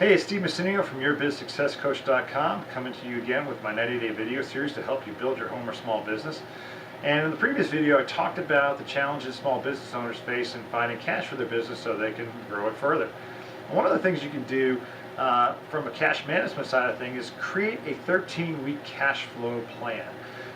Hey, it's Steve Messineo from YourBizSuccessCoach.com, coming to you again with my 90-day video series to help you build your home or small business. And in the previous video, I talked about the challenges small business owners face in finding cash for their business so they can grow it further. And one of the things you can do from a cash management side of things is create a 13-week cash flow plan.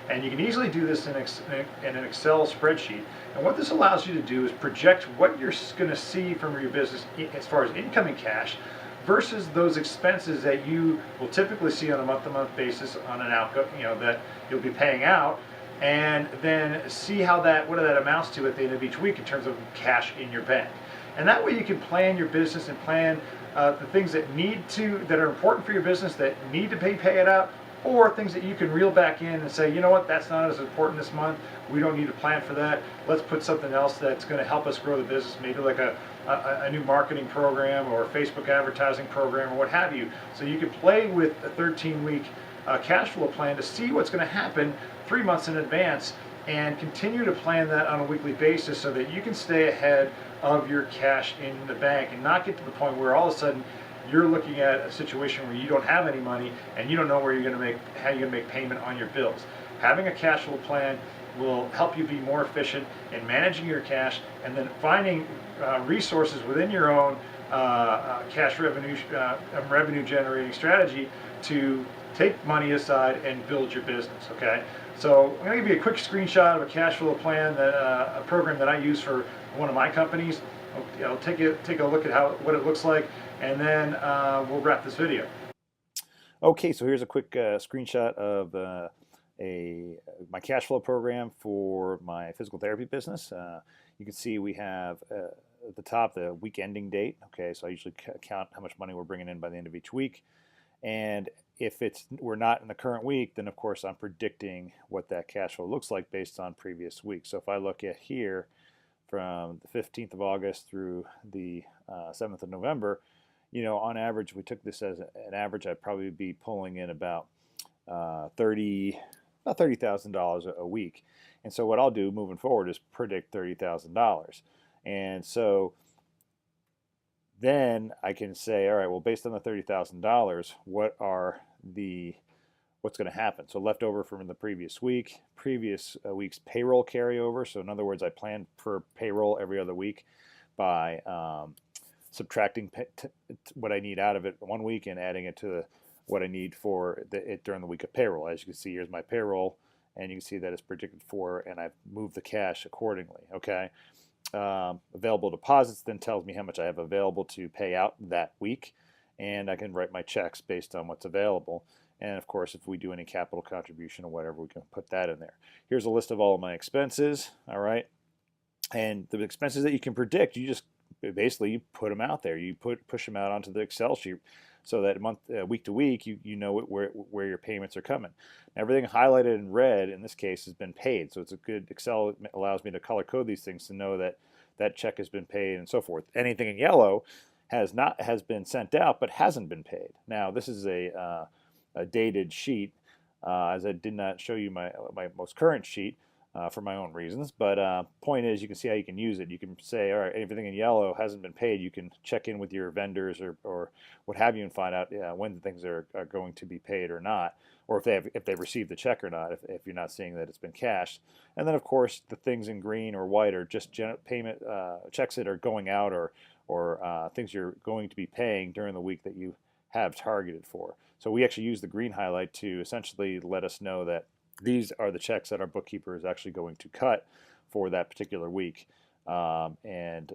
And you can easily do this in an Excel spreadsheet. And what this allows you to do is project what you're going to see from your business as far as incoming cash versus those expenses that you will typically see on a month-to-month basis on an outgo, that you'll be paying out, and then see what that amounts to at the end of each week in terms of cash in your bank. And that way you can plan your business and plan the things that are important for your business that need to pay it out, or things that you can reel back in and say, you know what, that's not as important this month. We don't need to plan for that. Let's put something else that's going to help us grow the business, maybe like a new marketing program or a Facebook advertising program or what have you. So you can play with a 13-week cash flow plan to see what's going to happen 3 months in advance and continue to plan that on a weekly basis so that you can stay ahead of your cash in the bank and not get to the point where all of a sudden you're looking at a situation where you don't have any money and you don't know how you're going to make payment on your bills. Having a cash flow plan will help you be more efficient in managing your cash and then finding resources within your own cash revenue generating strategy to take money aside and build your business. Okay, so I'm going to give you a quick screenshot of a cash flow plan, a program that I use for one of my companies. I'll take a look at what it looks like, and then we'll wrap this video. Okay, so here's a quick screenshot of my cash flow program for my physical therapy business. You can see we have at the top the week ending date. Okay, so I usually count how much money we're bringing in by the end of each week. And if we're not in the current week, then of course I'm predicting what that cash flow looks like based on previous weeks. So if I look at here from the 15th of August through the 7th of November, on average, we took this as an average, I'd probably be pulling in about $30,000 a week. And so what I'll do moving forward is predict $30,000. And so then I can say, all right, well, based on the $30,000, what's going to happen? So leftover from the previous week's payroll carryover. So in other words, I plan for payroll every other week by subtracting what I need out of it one week and adding it to what I need for it during the week of payroll. As you can see, here's my payroll, and you can see that it's predicted for, and I've moved the cash accordingly. Okay. Available deposits then tells me how much I have available to pay out that week, and I can write my checks based on what's available. And of course, if we do any capital contribution or whatever, we can put that in there. Here's a list of all of my expenses. All right, and the expenses that you can predict, you just basically put them out there. You push them out onto the Excel sheet so that week to week, you know where your payments are coming. Everything highlighted in red in this case has been paid, so it's a good Excel. It allows me to color code these things to know that that check has been paid and so forth. Anything in yellow has been sent out but hasn't been paid. Now this is a dated sheet, as I did not show you my most current sheet. For my own reasons, but point is, you can see how you can use it. You can say, all right, everything in yellow hasn't been paid. You can check in with your vendors or what have you and find out when the things are going to be paid or not, or if they've received the check or not, if you're not seeing that it's been cashed. And then of course the things in green or white are just payment checks that are going out or things you're going to be paying during the week that you have targeted for. So we actually use the green highlight to essentially let us know that these are the checks that our bookkeeper is actually going to cut for that particular week and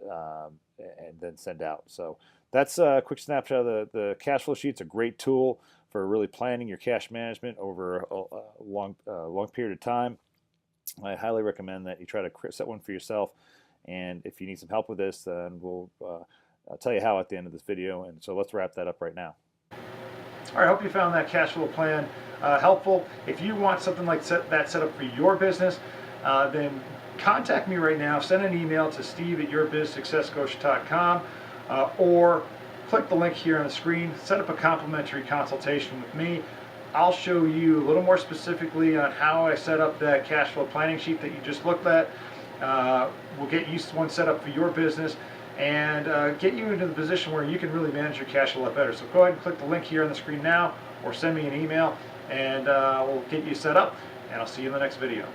then send out. So that's a quick snapshot of the cash flow sheet. It's a great tool for really planning your cash management over a long period of time. I highly recommend that you try to set one for yourself. And if you need some help with this, then I'll tell you how at the end of this video. And so let's wrap that up right now. All right, I hope you found that cash flow plan helpful. If you want something like that set up for your business, then contact me right now. Send an email to steve@yourbizsuccesscoach.com or click the link here on the screen. Set up a complimentary consultation with me. I'll show you a little more specifically on how I set up that cash flow planning sheet that you just looked at. We'll get you one set up for your business, and get you into the position where you can really manage your cash a lot better. So go ahead and click the link here on the screen now, or send me an email, and we'll get you set up, and I'll see you in the next video.